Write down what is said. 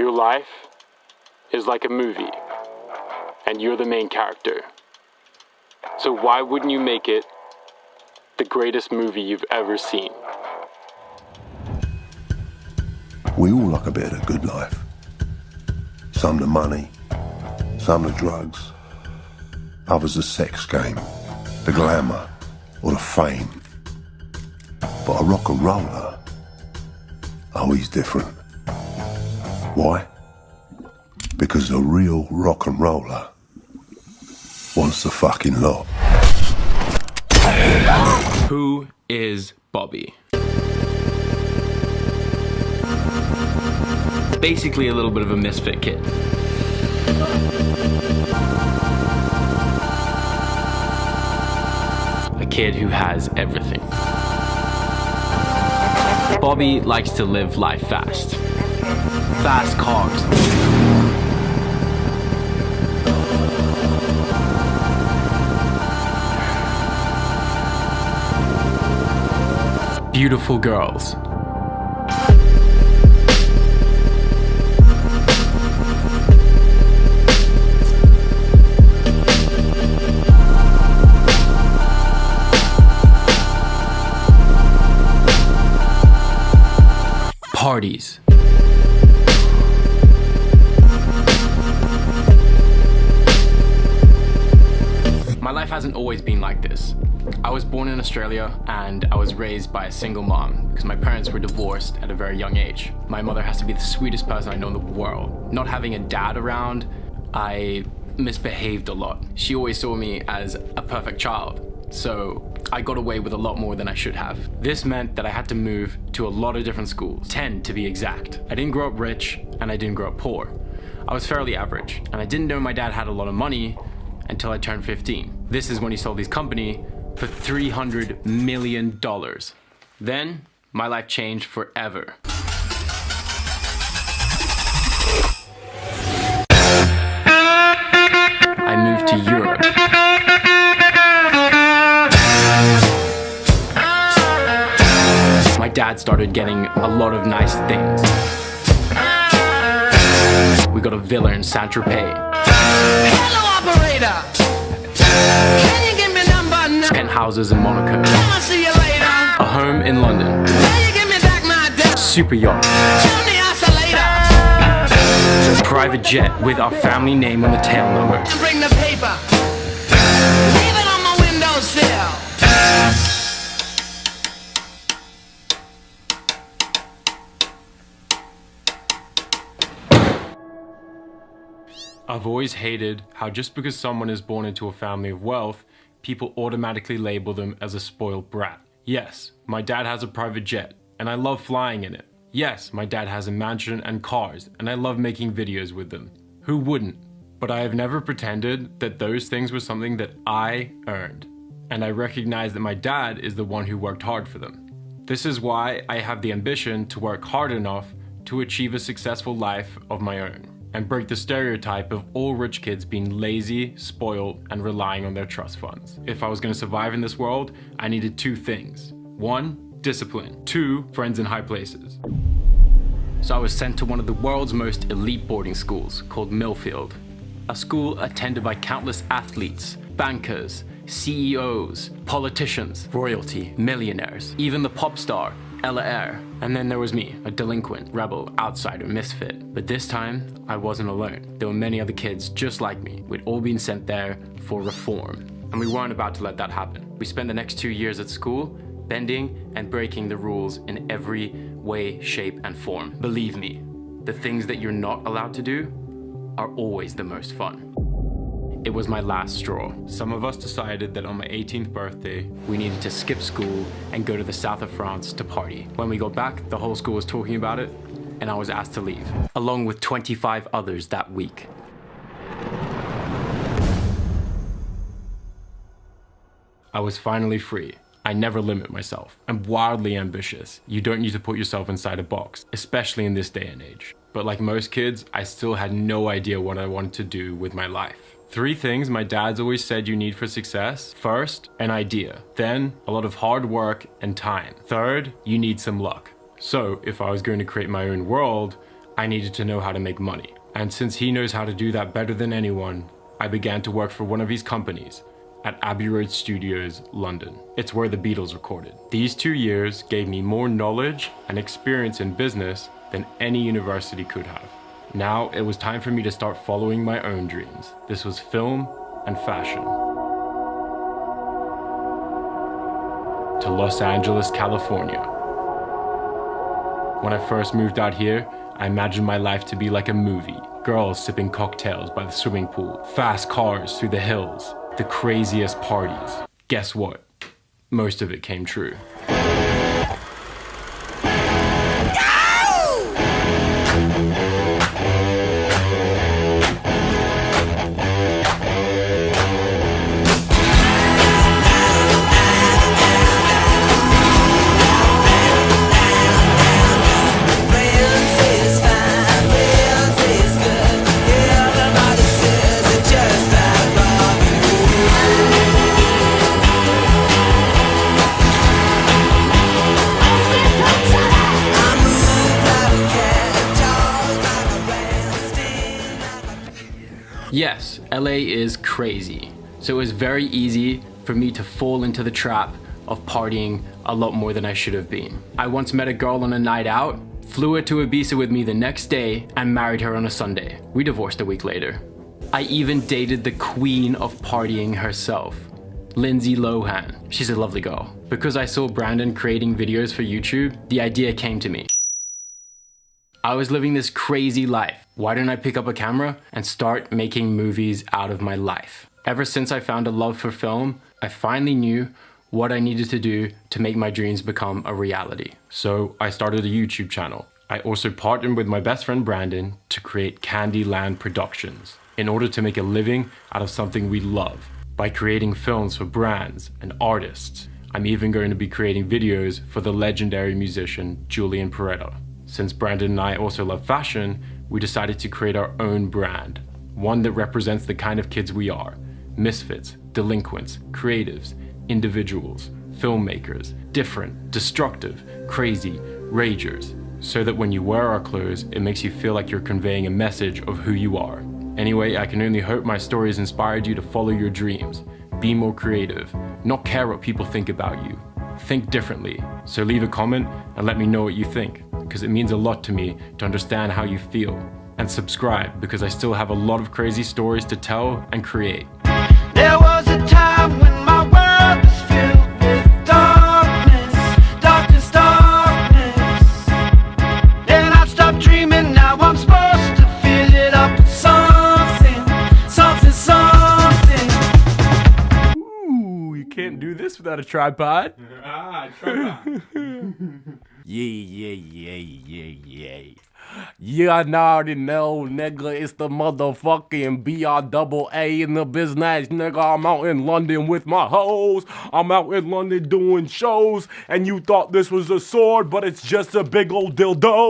Your life is like a movie, and you're the main character. So why wouldn't you make it the greatest movie you've ever seen? We all like a bit of the good life. Some the money, some the drugs, others the sex game, the glamour, or the fame. But a rock and roller, oh, he's different. Why? Because the real rock and roller wants the fucking lot. Who is Bobby? Basically a little bit of a misfit kid. A kid who has everything. Bobby likes to live life fast. Fast cars. Beautiful girls. Parties. My life hasn't always been like this. I was born in Australia and I was raised by a single mom because my parents were divorced at a very young age. My mother has to be the sweetest person I know in the world. Not having a dad around, I misbehaved a lot. She always saw me as a perfect child, so I got away with a lot more than I should have. This meant that I had to move to a lot of different schools, 10 to be exact. I didn't grow up rich and I didn't grow up poor. I was fairly average, and I didn't know my dad had a lot of money until I turned 15. This is when he sold his company for $300 million. Then, my life changed forever. I moved to Europe. My dad started getting a lot of nice things. We got a villa in Saint-Tropez. Hello, operator. Can you give me number 9? Penthouses in Monaco. I'll see you later. A home in London. Can you give me back my debt? Super yacht. Tell me I'll see later. Private jet with our family name on the tail number. And bring the paper. Leave it on my windowsill. I've always hated how just because someone is born into a family of wealth, people automatically label them as a spoiled brat. Yes, my dad has a private jet, and I love flying in it. Yes, my dad has a mansion and cars, and I love making videos with them. Who wouldn't? But I have never pretended that those things were something that I earned. And I recognize that my dad is the one who worked hard for them. This is why I have the ambition to work hard enough to achieve a successful life of my own, and break the stereotype of all rich kids being lazy, spoiled, and relying on their trust funds. If I was going to survive in this world, I needed 2 things. 1, discipline. 2, friends in high places. So I was sent to one of the world's most elite boarding schools called Millfield. A school attended by countless athletes, bankers, CEOs, politicians, royalty, millionaires, even the pop star, Ella Eyre. And then there was me, a delinquent, rebel, outsider, misfit. But this time, I wasn't alone. There were many other kids just like me. We'd all been sent there for reform. And we weren't about to let that happen. We spent the next 2 years at school, bending and breaking the rules in every way, shape, and form. Believe me, the things that you're not allowed to do are always the most fun. It was my last straw. Some of us decided that on my 18th birthday, we needed to skip school and go to the south of France to party. When we got back, the whole school was talking about it, and I was asked to leave, along with 25 others that week. I was finally free. I never limit myself. I'm wildly ambitious. You don't need to put yourself inside a box, especially in this day and age. But like most kids, I still had no idea what I wanted to do with my life. 3 things my dad's always said you need for success. First, an idea. Then, a lot of hard work and time. Third, you need some luck. So, if I was going to create my own world, I needed to know how to make money. And since he knows how to do that better than anyone, I began to work for one of his companies at Abbey Road Studios, London. It's where the Beatles recorded. These 2 years gave me more knowledge and experience in business than any university could have. Now it was time for me to start following my own dreams. This was film and fashion. To Los Angeles, California. When I first moved out here, I imagined my life to be like a movie. Girls sipping cocktails by the swimming pool, fast cars through the hills, the craziest parties. Guess what? Most of it came true. Yes, LA is crazy. So it was very easy for me to fall into the trap of partying a lot more than I should have been. I once met a girl on a night out, flew her to Ibiza with me the next day, and married her on a Sunday. We divorced a week later. I even dated the queen of partying herself, Lindsay Lohan. She's a lovely girl. Because I saw Brandon creating videos for YouTube, the idea came to me. I was living this crazy life. Why didn't I pick up a camera and start making movies out of my life? Ever since I found a love for film, I finally knew what I needed to do to make my dreams become a reality. So I started a YouTube channel. I also partnered with my best friend Brandon to create Candyland Productions in order to make a living out of something we love by creating films for brands and artists. I'm even going to be creating videos for the legendary musician Julian Peretta. Since Brandon and I also love fashion, we decided to create our own brand, one that represents the kind of kids we are: misfits, delinquents, creatives, individuals, filmmakers, different, destructive, crazy, ragers, so that when you wear our clothes, it makes you feel like you're conveying a message of who you are. Anyway, I can only hope my story has inspired you to follow your dreams, be more creative, not care what people think about you. Think differently. So leave a comment and let me know what you think, because it means a lot to me to understand how you feel. And subscribe, because I still have a lot of crazy stories to tell and create. There was a time when my world was filled with darkness, darkness, darkness. Then I stopped dreaming, now I'm supposed to fill it up with something, something, something. Ooh, you can't do this without a tripod. Tripod. Yeah. You already know, nigga, it's the motherfucking BRAA in the business, nigga. I'm out in London with my hoes. I'm out in London doing shows, and you thought this was a sword, but it's just a big old dildo.